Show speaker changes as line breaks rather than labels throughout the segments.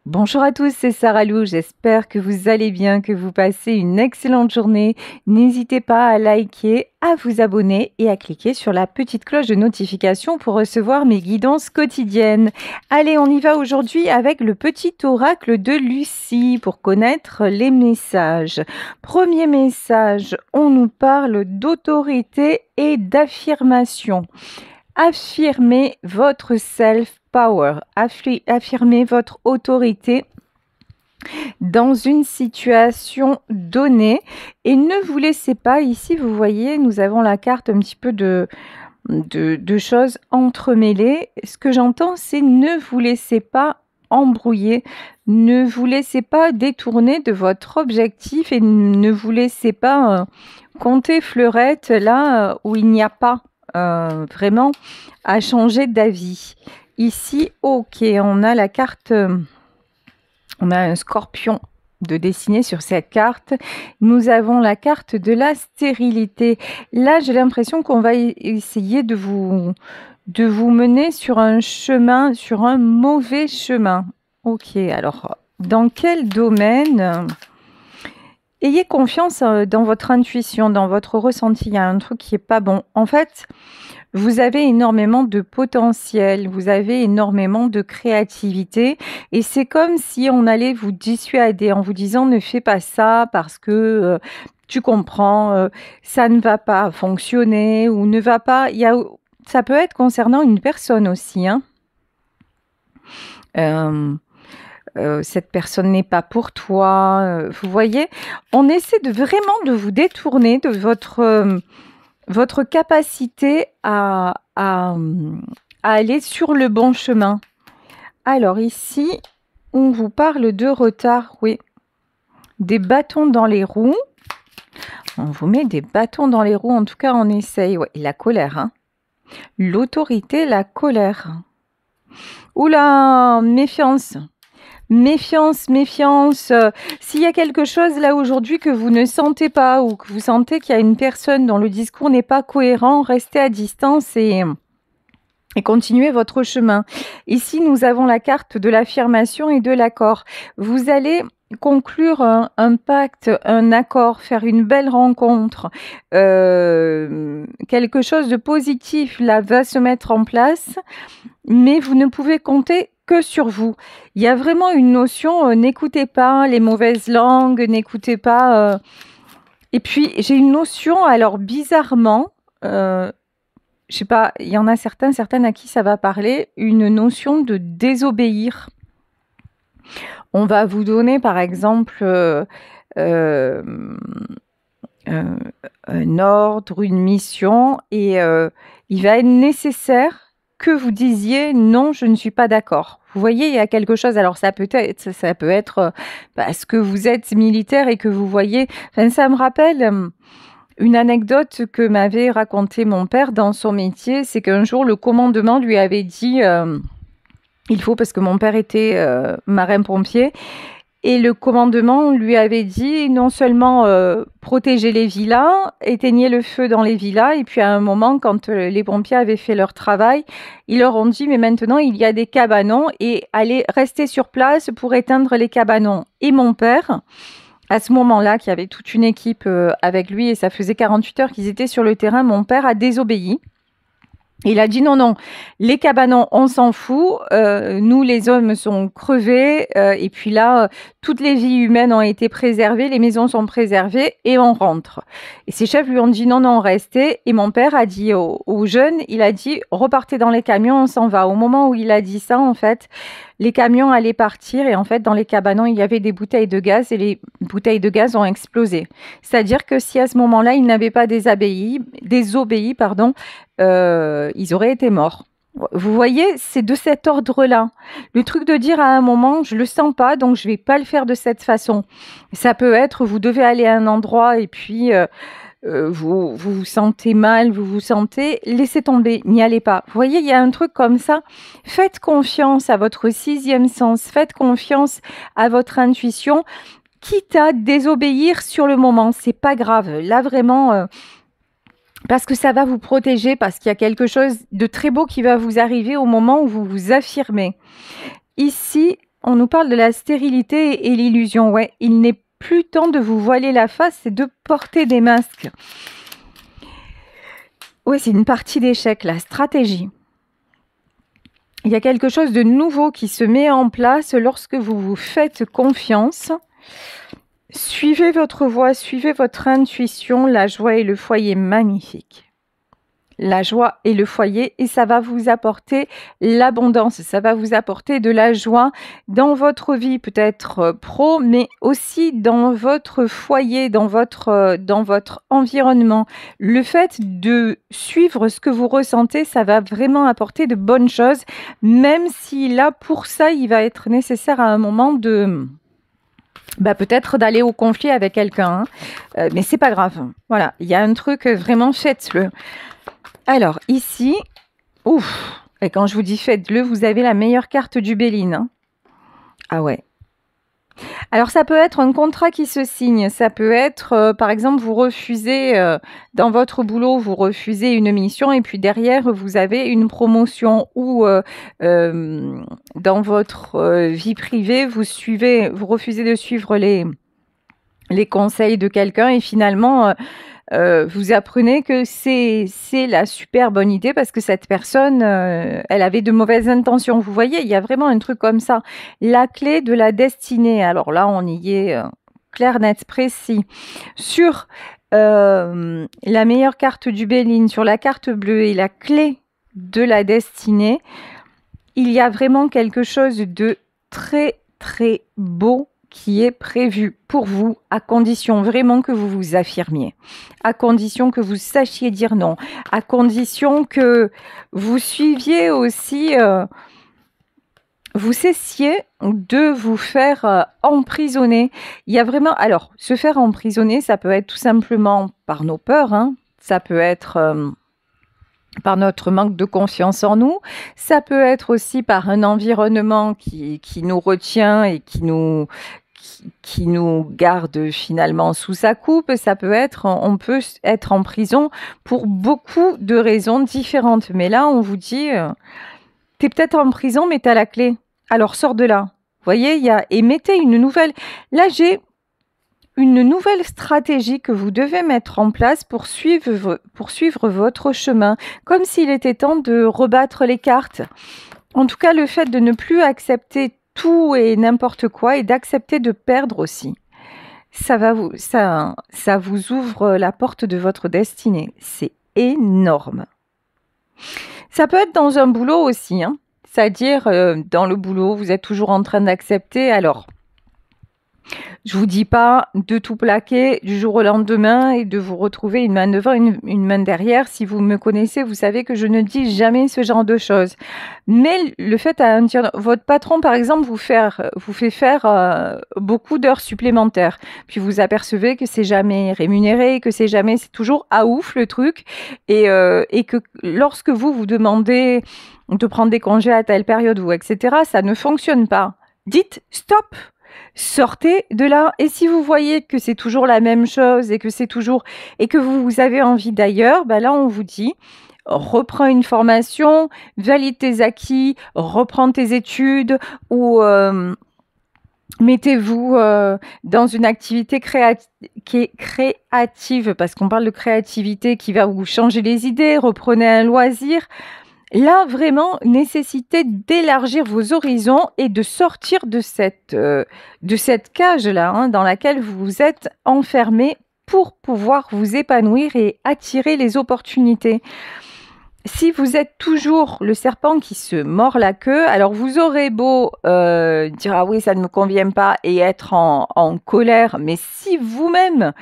Bonjour à tous, c'est Sarah Lou. J'espère que vous allez bien, que vous passez une excellente journée. N'hésitez pas à liker, à vous abonner et à cliquer sur la petite cloche de notification pour recevoir mes guidances quotidiennes. Allez, on y va aujourd'hui avec le petit oracle de Lucie pour connaître les messages. Premier message, on nous parle d'autorité et d'affirmation. Affirmez votre self-power, affirmez votre autorité dans une situation donnée et ne vous laissez pas, ici vous voyez, nous avons la carte un petit peu de choses entremêlées. Ce que j'entends, c'est ne vous laissez pas embrouiller, ne vous laissez pas détourner de votre objectif et ne vous laissez pas compter fleurette là où il n'y a pas vraiment à changer d'avis. Ici, ok, on a la carte, on a un scorpion de dessiner sur cette carte. Nous avons la carte de la stérilité. Là, j'ai l'impression qu'on va essayer de vous mener sur un chemin, sur un mauvais chemin. Ok, alors, dans quel domaine? Ayez confiance dans votre intuition, dans votre ressenti. Il y a un truc qui n'est pas bon. En fait, vous avez énormément de potentiel, vous avez énormément de créativité et c'est comme si on allait vous dissuader en vous disant ne fais pas ça parce que tu comprends, ça ne va pas fonctionner ou ne va pas. Ça peut être concernant une personne aussi, hein. Cette personne n'est pas pour toi. Vous voyez, on essaie vraiment de vous détourner de votre capacité à aller sur le bon chemin. Alors ici, on vous parle de retard, oui. Des bâtons dans les roues. On vous met des bâtons dans les roues, en tout cas on essaye. Ouais, la colère, hein. L'autorité, la colère. Oula, méfiance. Méfiance, méfiance. S'il y a quelque chose là aujourd'hui que vous ne sentez pas ou que vous sentez qu'il y a une personne dont le discours n'est pas cohérent, restez à distance et continuez votre chemin. Ici, nous avons la carte de l'affirmation et de l'accord. Vous allez conclure un pacte, un accord, faire une belle rencontre. Quelque chose de positif là va se mettre en place, mais vous ne pouvez compter que sur vous. Il y a vraiment une notion, n'écoutez pas les mauvaises langues, n'écoutez pas... Et puis, j'ai une notion, alors bizarrement, je sais pas, il y en a certaines à qui ça va parler, une notion de désobéir. On va vous donner, par exemple, un ordre, une mission, et il va être nécessaire que vous disiez non, je ne suis pas d'accord. Vous voyez, il y a quelque chose. Alors ça peut être parce que vous êtes militaire et que vous voyez. Enfin, ça me rappelle une anecdote que m'avait raconté mon père dans son métier. C'est qu'un jour le commandement lui avait dit il faut, parce que mon père était marin-pompier. Et le commandement lui avait dit non seulement protéger les villas, éteignez le feu dans les villas, et puis à un moment, quand les pompiers avaient fait leur travail, ils leur ont dit mais maintenant il y a des cabanons et allez rester sur place pour éteindre les cabanons. Et mon père, à ce moment-là, qui avait toute une équipe avec lui et ça faisait 48 heures qu'ils étaient sur le terrain, mon père a désobéi. Il a dit non, non, les cabanons, on s'en fout. Nous, les hommes, sont crevés. Et puis là, toutes les vies humaines ont été préservées, les maisons sont préservées et on rentre. Et ses chefs lui ont dit non, non, restez. Et mon père a dit aux jeunes, il a dit repartez dans les camions, on s'en va. Au moment où il a dit ça, en fait, les camions allaient partir et en fait, dans les cabanons, il y avait des bouteilles de gaz et les bouteilles de gaz ont explosé. C'est-à-dire que si à ce moment-là, ils n'avaient pas désobéi, ils auraient été morts. Vous voyez, c'est de cet ordre-là. Le truc de dire à un moment, je le sens pas, donc je vais pas le faire de cette façon. Ça peut être, vous devez aller à un endroit et puis vous vous sentez mal, vous vous sentez, laissez tomber, n'y allez pas. Vous voyez, il y a un truc comme ça. Faites confiance à votre sixième sens, faites confiance à votre intuition, quitte à désobéir sur le moment. C'est pas grave. Là, vraiment... parce que ça va vous protéger, parce qu'il y a quelque chose de très beau qui va vous arriver au moment où vous vous affirmez. Ici, on nous parle de la stérilité et l'illusion. Ouais, il n'est plus temps de vous voiler la face, c'est de porter des masques. Oui, c'est une partie d'échec, la stratégie. Il y a quelque chose de nouveau qui se met en place lorsque vous vous faites confiance. Suivez votre voix, suivez votre intuition. La joie et le foyer, magnifique. La joie et le foyer, et ça va vous apporter l'abondance, ça va vous apporter de la joie dans votre vie, peut-être pro, mais aussi dans votre foyer, dans votre environnement. Le fait de suivre ce que vous ressentez, ça va vraiment apporter de bonnes choses, même si là, pour ça, il va être nécessaire à un moment de... peut-être d'aller au conflit avec quelqu'un, hein. Mais c'est pas grave. Voilà, il y a un truc, vraiment, faites-le. Alors, ici, ouf, et quand je vous dis faites-le, vous avez la meilleure carte du Béline. Hein. Ah ouais. Alors, ça peut être un contrat qui se signe. Ça peut être, par exemple, vous refusez, dans votre boulot, vous refusez une mission et puis derrière, vous avez une promotion ou dans votre vie privée, vous refusez de suivre les conseils de quelqu'un et finalement... vous apprenez que c'est la super bonne idée parce que cette personne, elle avait de mauvaises intentions. Vous voyez, il y a vraiment un truc comme ça. La clé de la destinée. Alors là, on y est clair, net, précis. Sur la meilleure carte du Béline, sur la carte bleue et la clé de la destinée, il y a vraiment quelque chose de très, très beau qui est prévu pour vous, à condition vraiment que vous vous affirmiez, à condition que vous sachiez dire non, à condition que vous suiviez aussi, vous cessiez de vous faire emprisonner. Il y a vraiment, alors, se faire emprisonner, ça peut être tout simplement par nos peurs, hein, ça peut être... par notre manque de confiance en nous. Ça peut être aussi par un environnement qui nous retient et qui nous garde finalement sous sa coupe. Ça peut être, on peut être en prison pour beaucoup de raisons différentes. Mais là, on vous dit, t'es peut-être en prison, mais t'as la clé. Alors, sors de là. Vous voyez, et mettez une nouvelle... Là, j'ai une nouvelle stratégie que vous devez mettre en place pour suivre votre chemin, comme s'il était temps de rebattre les cartes. En tout cas, le fait de ne plus accepter tout et n'importe quoi et d'accepter de perdre aussi. Ça vous ouvre la porte de votre destinée. C'est énorme. Ça peut être dans un boulot aussi, hein. C'est-à-dire, dans le boulot, vous êtes toujours en train d'accepter. Alors, je vous dis pas de tout plaquer du jour au lendemain et de vous retrouver une main devant, une main derrière. Si vous me connaissez, vous savez que je ne dis jamais ce genre de choses. Mais le fait à votre patron, par exemple, vous fait faire beaucoup d'heures supplémentaires. Puis vous apercevez que c'est jamais rémunéré, que c'est toujours à ouf le truc. Et que lorsque vous demandez de prendre des congés à telle période ou etc., ça ne fonctionne pas. Dites stop! Sortez de là. Et si vous voyez que c'est toujours la même chose et que vous avez envie d'ailleurs, là on vous dit reprends une formation, valide tes acquis, reprends tes études ou mettez-vous dans une activité qui est créative parce qu'on parle de créativité qui va vous changer les idées, reprenez un loisir. Là, vraiment, nécessité d'élargir vos horizons et de sortir de cette cage-là, hein, dans laquelle vous vous êtes enfermé pour pouvoir vous épanouir et attirer les opportunités. Si vous êtes toujours le serpent qui se mord la queue, alors vous aurez beau dire « Ah oui, ça ne me convient pas » et être en colère, mais si vous-même,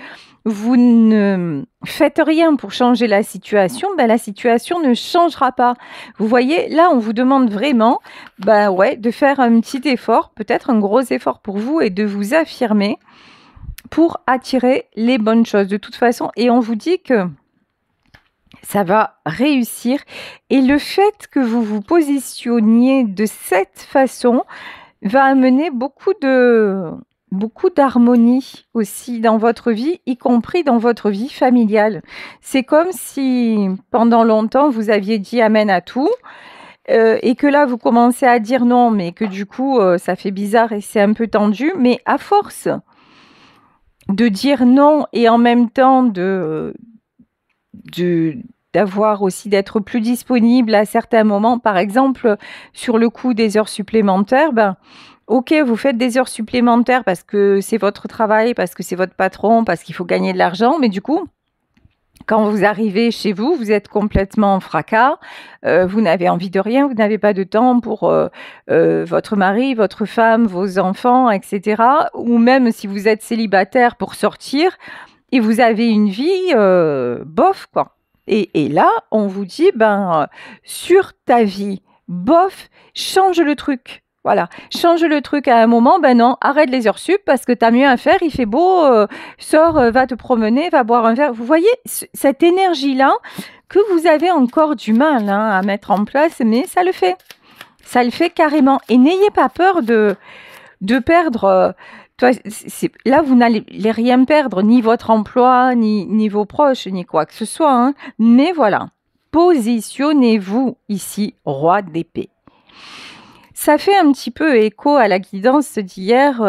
vous ne faites rien pour changer la situation ne changera pas. Vous voyez, là, on vous demande vraiment de faire un petit effort, peut-être un gros effort pour vous et de vous affirmer pour attirer les bonnes choses de toute façon. Et on vous dit que ça va réussir. Et le fait que vous vous positionniez de cette façon va amener beaucoup d'harmonie aussi dans votre vie, y compris dans votre vie familiale. C'est comme si pendant longtemps vous aviez dit amen à tout et que là, vous commencez à dire non, mais que du coup, ça fait bizarre et c'est un peu tendu, mais à force de dire non et en même temps de d'avoir aussi d'être plus disponible à certains moments, par exemple, sur le coût des heures supplémentaires, ben, OK, vous faites des heures supplémentaires parce que c'est votre travail, parce que c'est votre patron, parce qu'il faut gagner de l'argent, mais du coup, quand vous arrivez chez vous, vous êtes complètement en fracas, vous n'avez envie de rien, vous n'avez pas de temps pour, votre mari, votre femme, vos enfants et cetera. Ou même si vous êtes célibataire pour sortir et vous avez une vie, bof quoi. Et là, on vous dit: «Ben, sur ta vie bof, change le truc». Voilà, change le truc à un moment, ben non, arrête les heures sup parce que tu as mieux à faire, il fait beau, sors, va te promener, va boire un verre. Vous voyez cette énergie-là que vous avez encore du mal, hein, à mettre en place, mais ça le fait. Ça le fait carrément et n'ayez pas peur de perdre, toi là, vous n'allez rien perdre, ni votre emploi, ni vos proches, ni quoi que ce soit, hein, mais voilà, positionnez-vous ici, roi d'épée. Ça fait un petit peu écho à la guidance d'hier,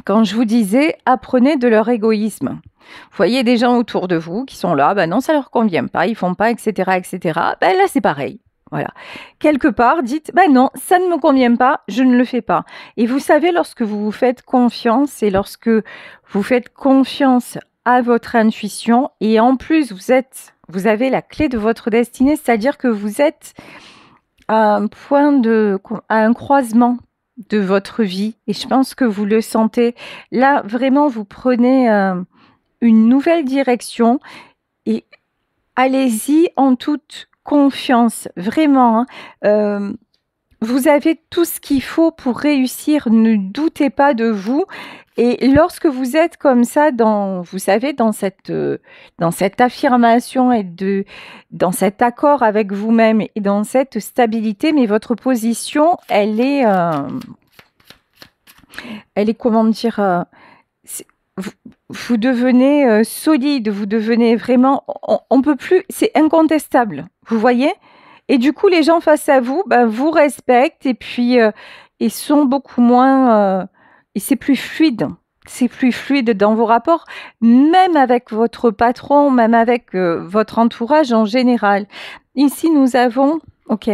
quand je vous disais: «Apprenez de leur égoïsme». Vous voyez des gens autour de vous qui sont là, ben non, ça leur convient pas, ils font pas et cetera et cetera. Ben là, c'est pareil, voilà. Quelque part, dites: «Ben non, ça ne me convient pas, je ne le fais pas» et vous savez, lorsque vous vous faites confiance et lorsque vous faites confiance à votre intuition et en plus vous avez la clé de votre destinée, c'est-à-dire que vous êtes à un croisement de votre vie et je pense que vous le sentez. Là, vraiment, vous prenez, une nouvelle direction et allez-y en toute confiance, vraiment, hein. Vous avez tout ce qu'il faut pour réussir, ne doutez pas de vous et lorsque vous êtes comme ça vous savez, dans cette affirmation et dans cet accord avec vous-même et dans cette stabilité, mais votre position, elle est comment dire? C'est vous vous devenez, solide, vous devenez vraiment on peut plus c'est incontestable, vous voyez? Et du coup, les gens face à vous, bah, vous respectent et puis, ils sont beaucoup moins, et c'est plus fluide. C'est plus fluide dans vos rapports, même avec votre patron, même avec, votre entourage en général. Ici, nous avons OK,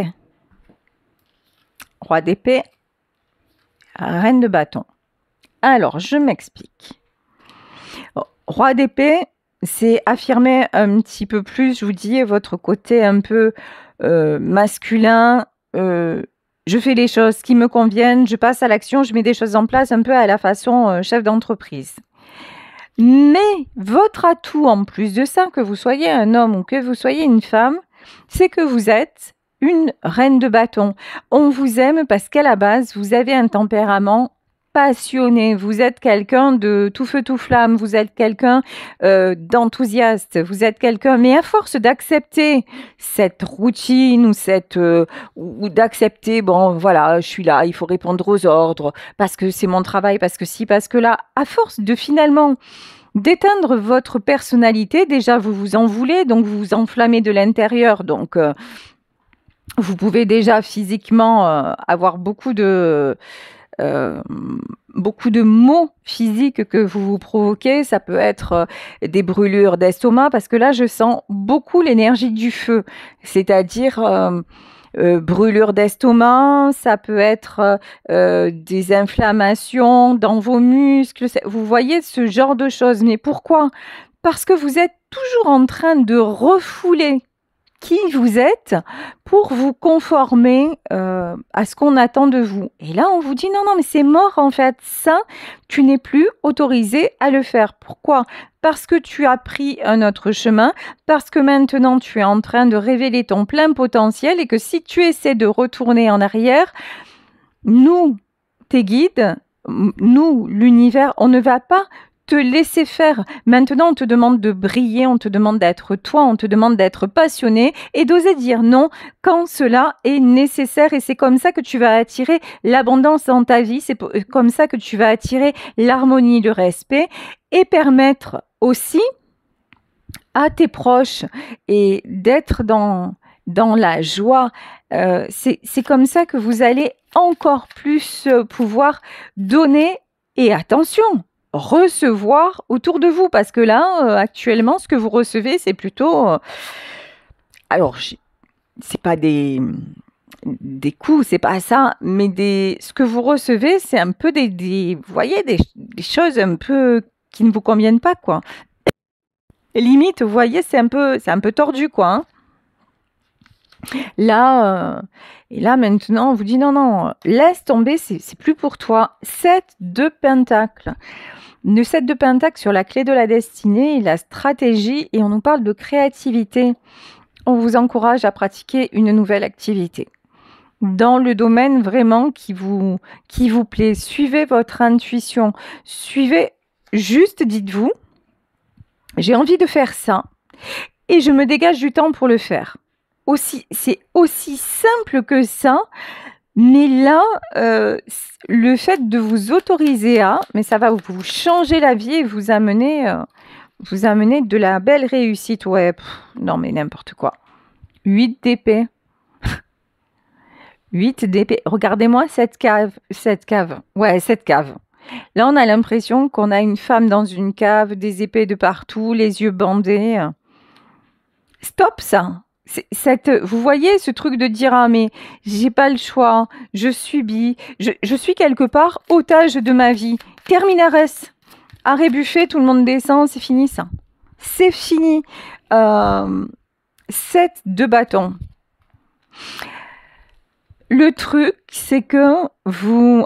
roi d'épée, reine de bâton. Alors, je m'explique. Roi d'épée, c'est affirmer un petit peu plus, je vous dis, votre côté un peu masculin. Je fais les choses qui me conviennent, je passe à l'action, je mets des choses en place un peu à la façon chef d'entreprise. Mais votre atout, en plus de ça, que vous soyez un homme ou que vous soyez une femme, c'est que vous êtes une reine de bâton. On vous aime parce qu'à la base, vous avez un tempérament passionné, vous êtes quelqu'un de tout feu tout flamme, vous êtes quelqu'un d'enthousiaste, vous êtes quelqu'un, mais à force d'accepter cette routine ou d'accepter, bon voilà, je suis là, il faut répondre aux ordres, parce que c'est mon travail, parce que si, parce que là, à force de finalement d'éteindre votre personnalité, déjà vous vous en voulez, donc vous vous enflammez de l'intérieur, donc vous pouvez déjà physiquement avoir beaucoup de maux physiques que vous vous provoquez. Ça peut être des brûlures d'estomac, parce que là, je sens beaucoup l'énergie du feu, c'est-à-dire brûlures d'estomac, ça peut être des inflammations dans vos muscles. Vous voyez ce genre de choses. Mais pourquoi? Parce que vous êtes toujours en train de refouler qui vous êtes pour vous conformer à ce qu'on attend de vous. Et là, on vous dit non, non, mais c'est mort en fait. Ça, tu n'es plus autorisé à le faire. Pourquoi? Parce que tu as pris un autre chemin, parce que maintenant tu es en train de révéler ton plein potentiel et que si tu essaies de retourner en arrière, nous, tes guides, nous, l'univers, on ne va pas te laisser faire. Maintenant, on te demande de briller, on te demande d'être toi, on te demande d'être passionné et d'oser dire non quand cela est nécessaire. Et c'est comme ça que tu vas attirer l'abondance dans ta vie, c'est comme ça que tu vas attirer l'harmonie, le respect et permettre aussi à tes proches et d'être dans la joie C'est comme ça que vous allez encore plus pouvoir donner et attention, recevoir autour de vous. Parce que là, actuellement, ce que vous recevez, c'est plutôt... alors, c'est pas des coups, c'est pas ça, mais ce que vous recevez, c'est un peu vous voyez, des choses un peu qui ne vous conviennent pas, quoi. Et limite, vous voyez, c'est un peu tordu, quoi. Hein. Là, et là maintenant, on vous dit non, laisse tomber, c'est plus pour toi. 7 de Pentacles. Le 7 de Pentacles sur la clé de la destinée, la stratégie, et on nous parle de créativité. On vous encourage à pratiquer une nouvelle activité. Dans le domaine vraiment qui vous plaît, suivez votre intuition. Suivez, juste dites-vous, j'ai envie de faire ça et je me dégage du temps pour le faire. C'est aussi simple que ça, mais là, le fait de vous autoriser à, mais ça va vous changer la vie et vous amener de la belle réussite. Ouais, non mais n'importe quoi. 8 d'épée. 8 d'épée. Regardez-moi cette cave. Ouais, cette cave. Là, on a l'impression qu'on a une femme dans une cave, des épées de partout, les yeux bandés. Stop ça. Vous voyez ce truc de dire ah mais j'ai pas le choix, je subis, je suis quelque part otage de ma vie. Terminares. Arrêt buffet, tout le monde descend, c'est fini ça. C'est fini. 7 de bâton. Le truc, c'est que vous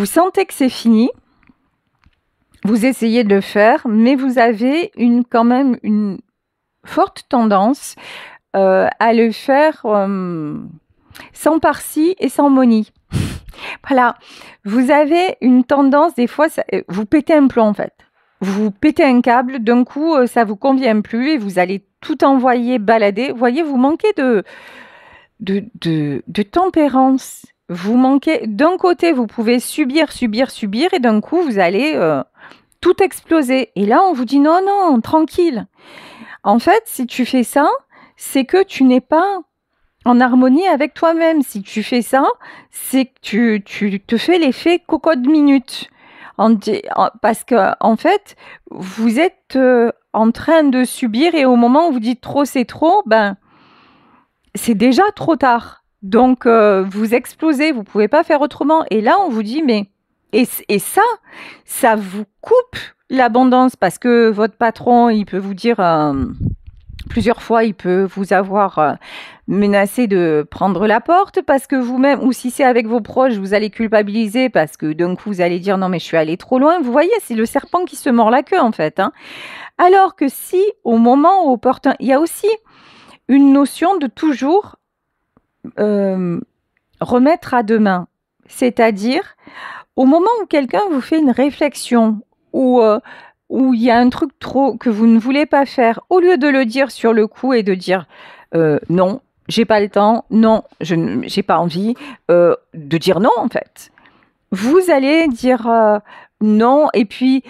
sentez que c'est fini, vous essayez de le faire, mais vous avez quand même une forte tendance à le faire sans par-ci et sans moni. Voilà, vous avez une tendance, des fois, vous pétez un plomb en fait. Vous pétez un câble, d'un coup, ça vous convient plus et vous allez tout envoyer balader. Vous voyez, vous manquez de tempérance. Vous manquez, d'un côté, vous pouvez subir, et d'un coup, vous allez tout exploser. Et là, on vous dit non, tranquille. En fait, si tu fais ça, c'est que tu n'es pas en harmonie avec toi-même. Si tu fais ça, c'est que tu te fais l'effet cocotte minute. Parce que, en fait, vous êtes en train de subir et au moment où vous dites trop, c'est trop, ben, c'est déjà trop tard. Donc, vous explosez, vous ne pouvez pas faire autrement. Et là, on vous dit, mais... Et ça vous coupe l'abondance parce que votre patron, il peut vous dire plusieurs fois, il peut vous avoir menacé de prendre la porte parce que vous-même, ou si c'est avec vos proches, vous allez culpabiliser parce que d'un coup, vous allez dire non, mais je suis allé trop loin. Vous voyez, c'est le serpent qui se mord la queue en fait. Hein. Alors que si, au moment opportun, il y a aussi une notion de toujours remettre à demain. C'est-à-dire, au moment où quelqu'un vous fait une réflexion ou où il y a un truc trop que vous ne voulez pas faire, au lieu de le dire sur le coup et de dire non, j'ai pas le temps, non, j'ai pas envie, de dire non en fait. Vous allez dire non et puis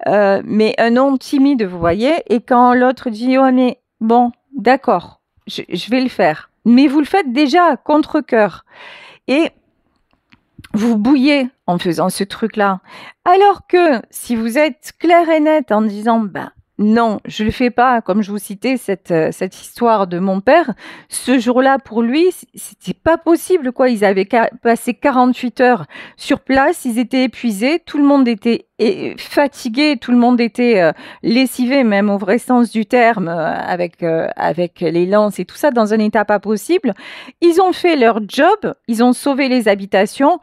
mais un non timide, vous voyez, et quand l'autre dit oh mais bon, d'accord, je vais le faire, mais vous le faites déjà à contre-cœur et vous bouillez en faisant ce truc-là. Alors que si vous êtes clair et net en disant ben non, je le fais pas, comme je vous citais cette histoire de mon père, ce jour-là pour lui, c'était pas possible quoi, ils avaient passé 48 heures sur place, ils étaient épuisés, tout le monde était fatigué, tout le monde était lessivé même au vrai sens du terme avec les lances et tout ça dans un état pas possible. Ils ont fait leur job, ils ont sauvé les habitations.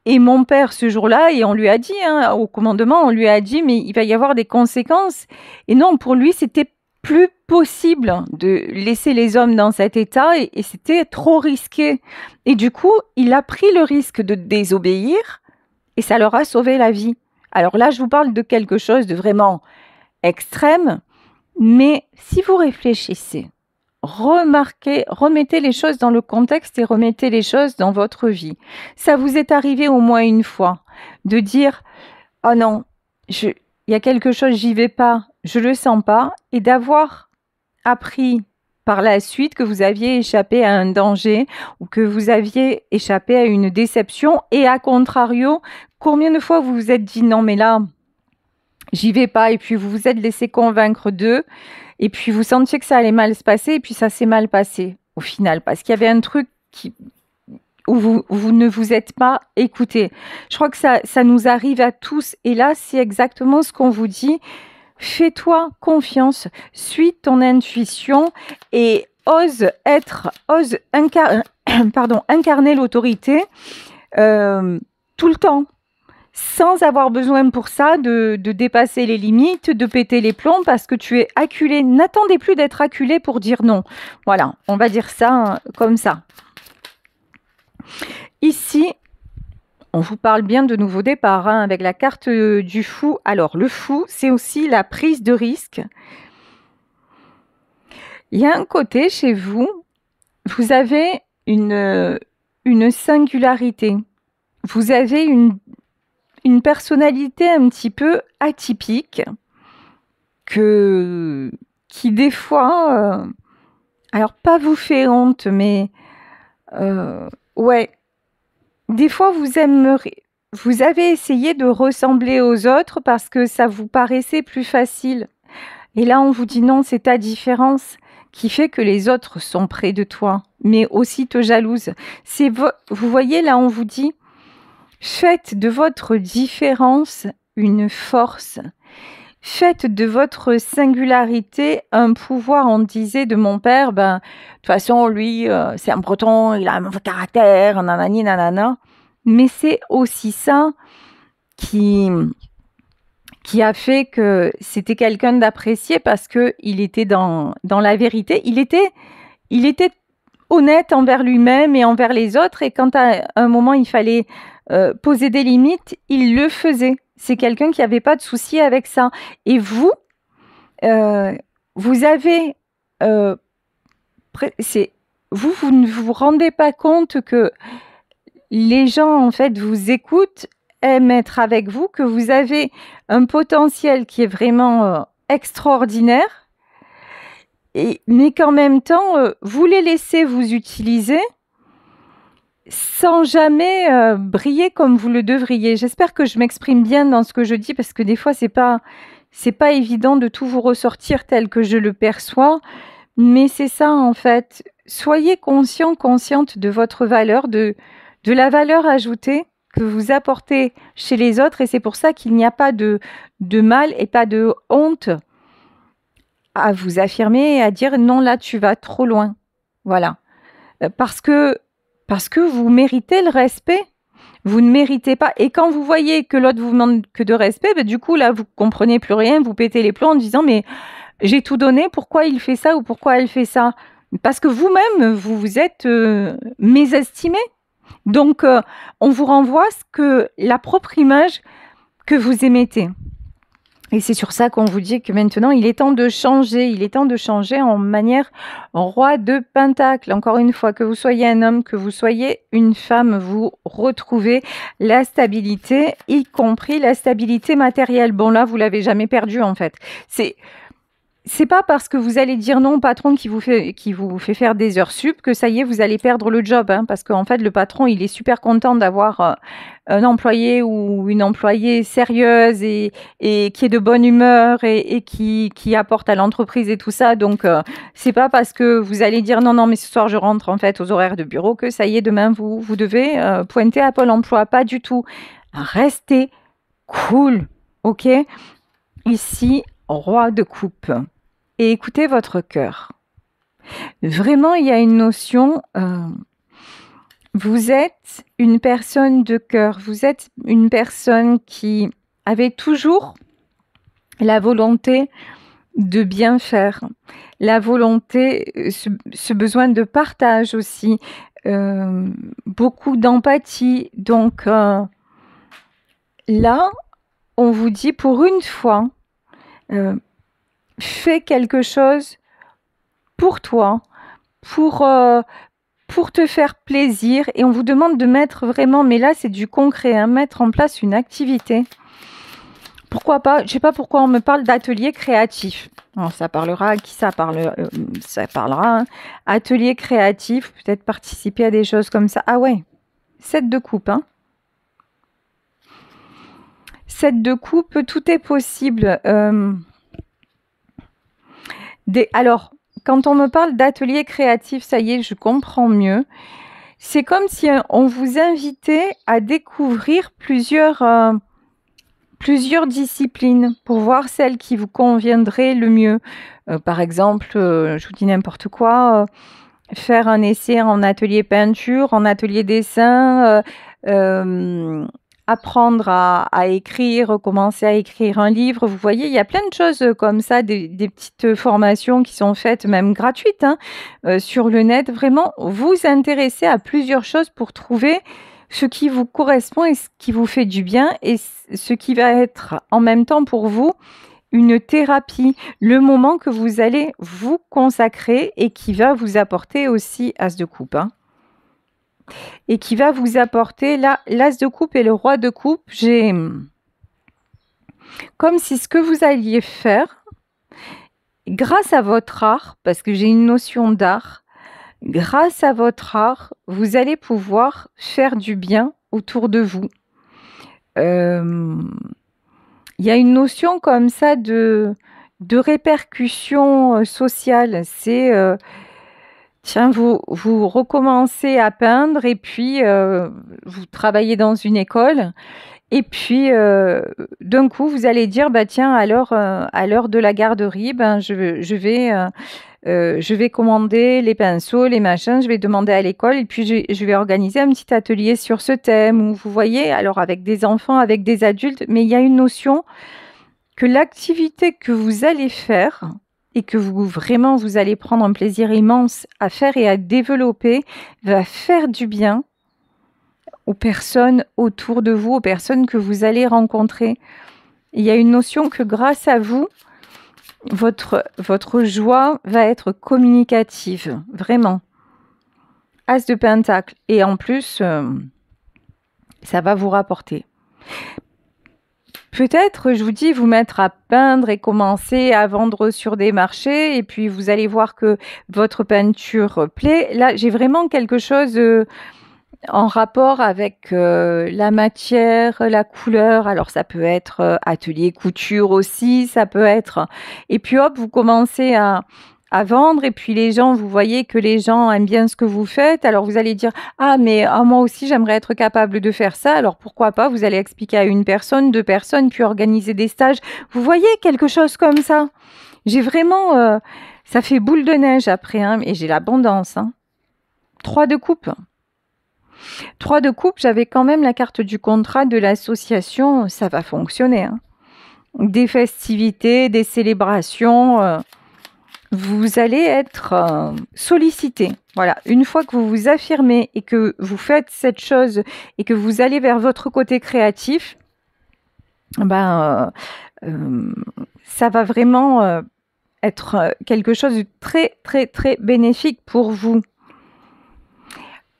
Et mon père, ce jour-là, et on lui a dit, hein, au commandement, on lui a dit, mais il va y avoir des conséquences. Et non, pour lui, c'était plus possible de laisser les hommes dans cet état et c'était trop risqué. Et du coup, il a pris le risque de désobéir et ça leur a sauvé la vie. Alors là, je vous parle de quelque chose de vraiment extrême, mais si vous réfléchissez, remarquez, remettez les choses dans le contexte et remettez les choses dans votre vie. Ça vous est arrivé au moins une fois de dire « Oh non, il y a quelque chose, j'y vais pas, je le sens pas » et d'avoir appris par la suite que vous aviez échappé à un danger ou que vous aviez échappé à une déception. Et à contrario, combien de fois vous vous êtes dit non mais là, j'y vais pas, et puis vous vous êtes laissé convaincre d'eux, et puis vous sentiez que ça allait mal se passer, et puis ça s'est mal passé au final, parce qu'il y avait un truc où vous ne vous êtes pas écouté. Je crois que ça nous arrive à tous, et là c'est exactement ce qu'on vous dit. Fais-toi confiance, suis ton intuition et ose incarner l'autorité tout le temps, sans avoir besoin pour ça de dépasser les limites, de péter les plombs parce que tu es acculé. N'attendez plus d'être acculé pour dire non. Voilà, on va dire ça comme ça. Ici, on vous parle bien de nouveau départ avec la carte du fou. Alors, le fou, c'est aussi la prise de risque. Il y a un côté chez vous, vous avez une singularité. Vous avez une personnalité un petit peu atypique qui des fois, alors pas vous fait honte, mais ouais, des fois vous avez essayé de ressembler aux autres parce que ça vous paraissait plus facile. Et là, on vous dit non, c'est ta différence qui fait que les autres sont près de toi, mais aussi te jalousent. Vous voyez, là, on vous dit, faites de votre différence une force. Faites de votre singularité un pouvoir. On disait de mon père, de toute façon, lui, c'est un breton, il a un mauvais caractère, nanani, nanana. Mais c'est aussi ça qui a fait que c'était quelqu'un d'apprécié parce qu'il était dans la vérité. Il était honnête envers lui-même et envers les autres. Et quand à un moment, il fallait poser des limites, il le faisait. C'est quelqu'un qui n'avait pas de souci avec ça. Et vous, vous avez... vous ne vous rendez pas compte que les gens, en fait, vous écoutent, aiment être avec vous, que vous avez un potentiel qui est vraiment extraordinaire, mais qu'en même temps, vous les laissez vous utiliser sans jamais briller comme vous le devriez. J'espère que je m'exprime bien dans ce que je dis, parce que des fois, c'est pas évident de tout vous ressortir tel que je le perçois, mais c'est ça, en fait. Soyez consciente de votre valeur, de la valeur ajoutée que vous apportez chez les autres, et c'est pour ça qu'il n'y a pas de mal et pas de honte à vous affirmer et à dire non, là tu vas trop loin. Voilà. Parce que vous méritez le respect. Vous ne méritez pas. Et quand vous voyez que l'autre vous demande que de respect, du coup là vous comprenez plus rien, vous pétez les plombs en disant mais j'ai tout donné, pourquoi il fait ça ou pourquoi elle fait ça? Parce que vous-même vous vous êtes mésestimé. Donc, on vous renvoie la propre image que vous émettez. Et c'est sur ça qu'on vous dit que maintenant, il est temps de changer. Il est temps de changer en manière roi de pentacle. Encore une fois, que vous soyez un homme, que vous soyez une femme, vous retrouvez la stabilité, y compris la stabilité matérielle. Bon, là, vous l'avez jamais perdue, en fait. C'est pas parce que vous allez dire non au patron qui vous fait faire des heures sup que ça y est, vous allez perdre le job. Parce qu'en fait, le patron, il est super content d'avoir un employé ou une employée sérieuse et qui est de bonne humeur et qui apporte à l'entreprise et tout ça. Donc, c'est pas parce que vous allez dire non, mais ce soir, je rentre en fait aux horaires de bureau que ça y est, demain, vous devez pointer à Pôle emploi. Pas du tout. Restez cool, ok? Ici, roi de coupe. Et écoutez votre cœur. Vraiment, il y a une notion, vous êtes une personne de cœur, vous êtes une personne qui avait toujours la volonté de bien faire, la volonté, ce besoin de partage aussi, beaucoup d'empathie. Donc là, on vous dit pour une fois, fais quelque chose pour toi, pour te faire plaisir. Et on vous demande de mettre vraiment, mais là c'est du concret, mettre en place une activité. Pourquoi pas, je ne sais pas pourquoi on me parle d'atelier créatif. Alors, ça parlera à qui ça parle, ça parlera, hein. Atelier créatif, peut-être participer à des choses comme ça. Ah ouais, 7 de coupe, hein. 7 de coupe, tout est possible. Alors, quand on me parle d'atelier créatif, ça y est, je comprends mieux. C'est comme si on vous invitait à découvrir plusieurs disciplines pour voir celle qui vous conviendrait le mieux. Par exemple, je vous dis n'importe quoi, faire un essai en atelier peinture, en atelier dessin, apprendre à écrire, commencer à écrire un livre. Vous voyez, il y a plein de choses comme ça, des petites formations qui sont faites, même gratuites, hein, sur le net. Vraiment, vous intéresser à plusieurs choses pour trouver ce qui vous correspond et ce qui vous fait du bien et ce qui va être en même temps pour vous une thérapie, le moment que vous allez vous consacrer et qui va vous apporter aussi As de coupe, hein, et qui va vous apporter là l'As de coupe et le Roi de coupe. J'ai comme si ce que vous alliez faire grâce à votre art, parce que j'ai une notion d'art, grâce à votre art, vous allez pouvoir faire du bien autour de vous. Il y a une notion comme ça de répercussion sociale. C'est, tiens, vous recommencez à peindre et puis vous travaillez dans une école. Et puis, d'un coup, vous allez dire, bah tiens, à l'heure de la garderie, ben, je vais commander les pinceaux, les machins, je vais demander à l'école et puis je vais organiser un petit atelier sur ce thème où vous voyez, alors avec des enfants, avec des adultes, mais il y a une notion que l'activité que vous allez faire et que vraiment vous allez prendre un plaisir immense à faire et à développer va faire du bien aux personnes autour de vous, aux personnes que vous allez rencontrer. Il y a une notion que grâce à vous, votre joie va être communicative, vraiment. As de Pentacle. Et en plus, ça va vous rapporter. Peut-être, je vous dis, vous mettre à peindre et commencer à vendre sur des marchés. Et puis, vous allez voir que votre peinture plaît. Là, j'ai vraiment quelque chose en rapport avec la matière, la couleur. Alors, ça peut être atelier couture aussi, ça peut être... Et puis, hop, vous commencez à vendre et puis les gens, vous voyez que les gens aiment bien ce que vous faites. Alors, vous allez dire, ah, mais moi aussi, j'aimerais être capable de faire ça. Alors, pourquoi pas? Vous allez expliquer à une personne, 2 personnes, puis organiser des stages. Vous voyez quelque chose comme ça? J'ai vraiment... ça fait boule de neige après, hein, et j'ai l'abondance. Hein. 3 de coupe. 3 de coupe, j'avais quand même la carte du contrat de l'association, ça va fonctionner. Hein. Des festivités, des célébrations, vous allez être sollicité. Voilà, une fois que vous vous affirmez et que vous faites cette chose et que vous allez vers votre côté créatif, ben, ça va vraiment être quelque chose de très, très, très bénéfique pour vous.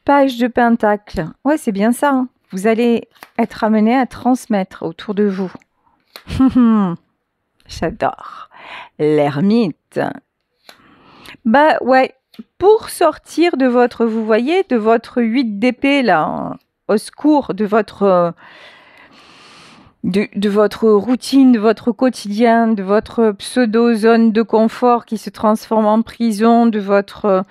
Page de Pentacle. Ouais, c'est bien ça. Hein. Vous allez être amené à transmettre autour de vous. J'adore. L'ermite. Bah ouais, pour sortir de votre, vous voyez, de votre 8 d'épée là, au secours, de votre routine, de votre quotidien, de votre pseudo-zone de confort qui se transforme en prison, de votre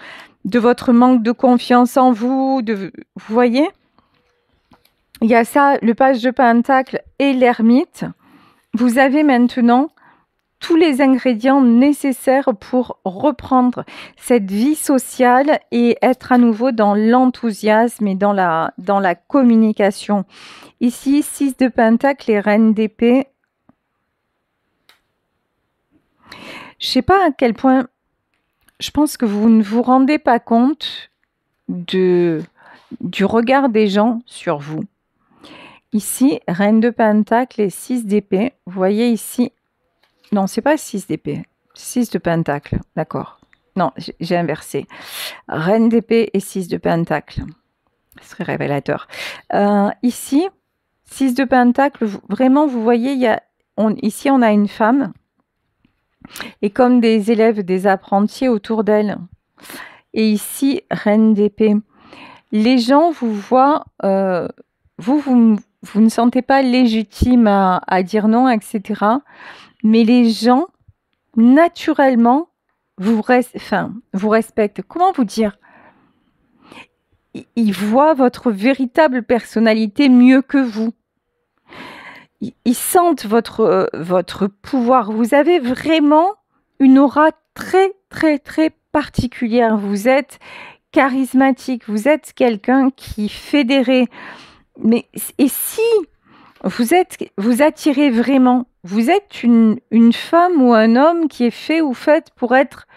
manque de confiance en vous, vous voyez? Il y a ça, le page de Pentacle et l'ermite. Vous avez maintenant tous les ingrédients nécessaires pour reprendre cette vie sociale et être à nouveau dans l'enthousiasme et dans la communication. Ici, 6 de Pentacle et Reine d'épée. Je ne sais pas à quel point... Je pense que vous ne vous rendez pas compte du regard des gens sur vous. Ici, Reine de Pentacle et 6 d'épée. Vous voyez ici... Non, c'est pas 6 d'épée. 6 de Pentacle, d'accord. Non, j'ai inversé. Reine d'épée et 6 de Pentacle. Ce serait révélateur. Ici, 6 de Pentacle, vraiment, vous voyez, ici, on a une femme et comme des élèves, des apprentis autour d'elle. Et ici, reine d'épée. Les gens vous voient, vous ne sentez pas légitime à dire non, etc. Mais les gens, naturellement, vous respectent. Comment vous dire? Ils voient votre véritable personnalité mieux que vous. Ils sentent votre pouvoir. Vous avez vraiment une aura très, très, très particulière. Vous êtes charismatique. Vous êtes quelqu'un qui fédère. Et si vous attirez vraiment, vous êtes une femme ou un homme qui est fait ou faite pour être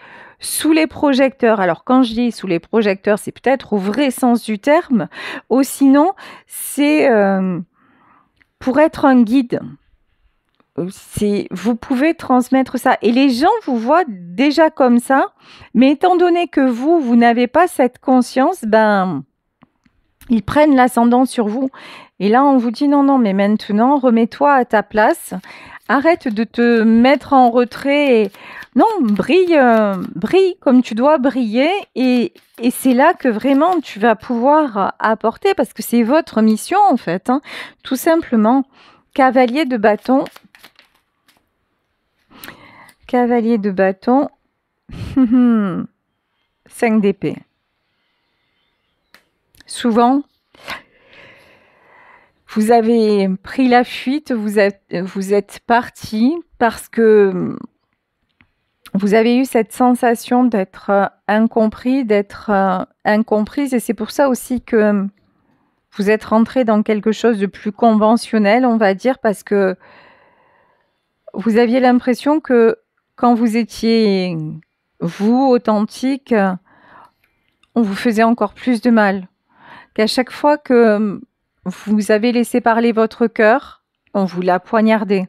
sous les projecteurs. Alors quand je dis sous les projecteurs, c'est peut-être au vrai sens du terme, ou sinon c'est pour être un guide. Vous pouvez transmettre ça. Et les gens vous voient déjà comme ça, mais étant donné que vous n'avez pas cette conscience, ils prennent l'ascendant sur vous. Et là, on vous dit non, non, mais maintenant, remets-toi à ta place. Arrête de te mettre en retrait. Non, brille, brille comme tu dois briller. Et c'est là que vraiment tu vas pouvoir apporter, parce que c'est votre mission en fait, hein, tout simplement. Cavalier de bâton. Cavalier de bâton. 5 d'épée. Souvent, vous avez pris la fuite, vous êtes parti parce que vous avez eu cette sensation d'être incompris, d'être incomprise. Et c'est pour ça aussi que vous êtes rentré dans quelque chose de plus conventionnel, on va dire, parce que vous aviez l'impression que quand vous étiez, vous, authentique, on vous faisait encore plus de mal. Qu'à chaque fois que vous avez laissé parler votre cœur, on vous l'a poignardé.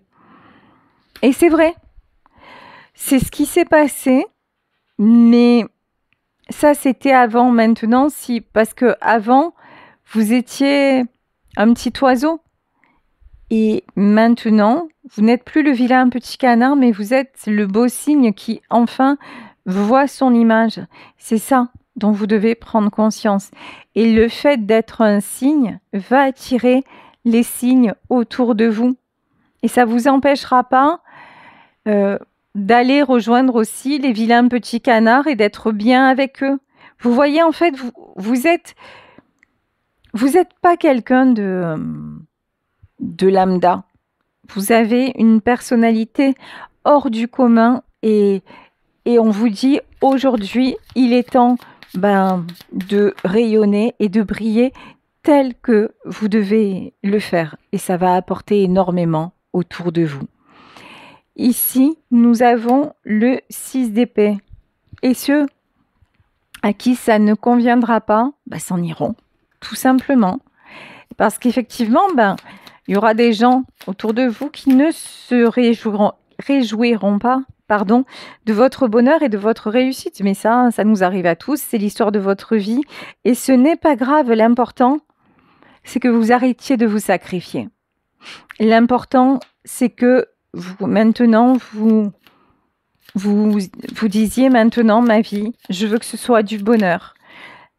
Et c'est vrai, c'est ce qui s'est passé, mais ça c'était avant. Maintenant, parce que avant vous étiez un petit oiseau, et maintenant vous n'êtes plus le vilain petit canard, mais vous êtes le beau cygne qui enfin voit son image. C'est ça dont vous devez prendre conscience. Et le fait d'être un cygne va attirer les cygnes autour de vous. Et ça ne vous empêchera pas d'aller rejoindre aussi les vilains petits canards et d'être bien avec eux. Vous voyez, en fait, vous êtes pas quelqu'un de lambda. Vous avez une personnalité hors du commun et on vous dit aujourd'hui, il est temps de rayonner et de briller tel que vous devez le faire. Et ça va apporter énormément autour de vous. Ici, nous avons le 6 d'épée. Et ceux à qui ça ne conviendra pas, s'en iront, tout simplement. Parce qu'effectivement, il y aura des gens autour de vous qui ne se réjouiront pas de votre bonheur et de votre réussite. Mais ça nous arrive à tous, c'est l'histoire de votre vie. Et ce n'est pas grave, l'important, c'est que vous arrêtiez de vous sacrifier. L'important, c'est que maintenant, vous disiez maintenant, ma vie, je veux que ce soit du bonheur.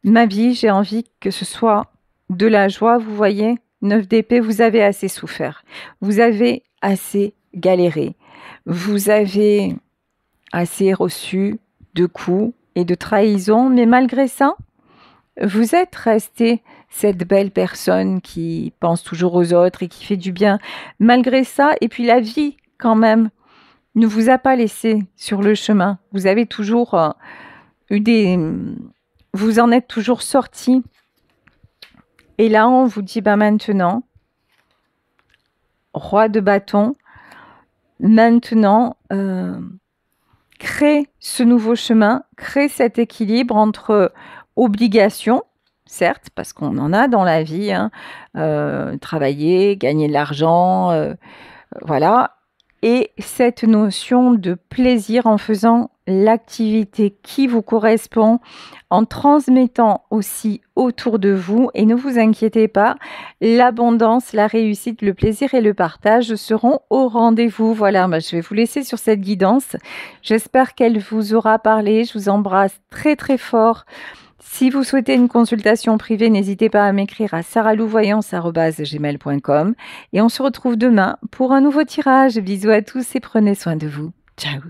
Ma vie, j'ai envie que ce soit de la joie. Vous voyez, 9 d'épée, vous avez assez souffert. Vous avez assez galéré. Vous avez assez reçu de coups et de trahisons, mais malgré ça, vous êtes resté cette belle personne qui pense toujours aux autres et qui fait du bien. Malgré ça, et puis la vie, quand même, ne vous a pas laissé sur le chemin. Vous avez toujours vous en êtes toujours sorti. Et là, on vous dit, maintenant, roi de bâton, maintenant, crée ce nouveau chemin, crée cet équilibre entre obligation, certes, parce qu'on en a dans la vie, travailler, gagner de l'argent, voilà, et cette notion de plaisir en faisant l'activité qui vous correspond, en transmettant aussi autour de vous. Et ne vous inquiétez pas, l'abondance, la réussite, le plaisir et le partage seront au rendez-vous. Voilà, je vais vous laisser sur cette guidance. J'espère qu'elle vous aura parlé. Je vous embrasse très très fort. Si vous souhaitez une consultation privée, n'hésitez pas à m'écrire à saralouvoyance@gmail.com et on se retrouve demain pour un nouveau tirage. Bisous à tous et prenez soin de vous. Ciao.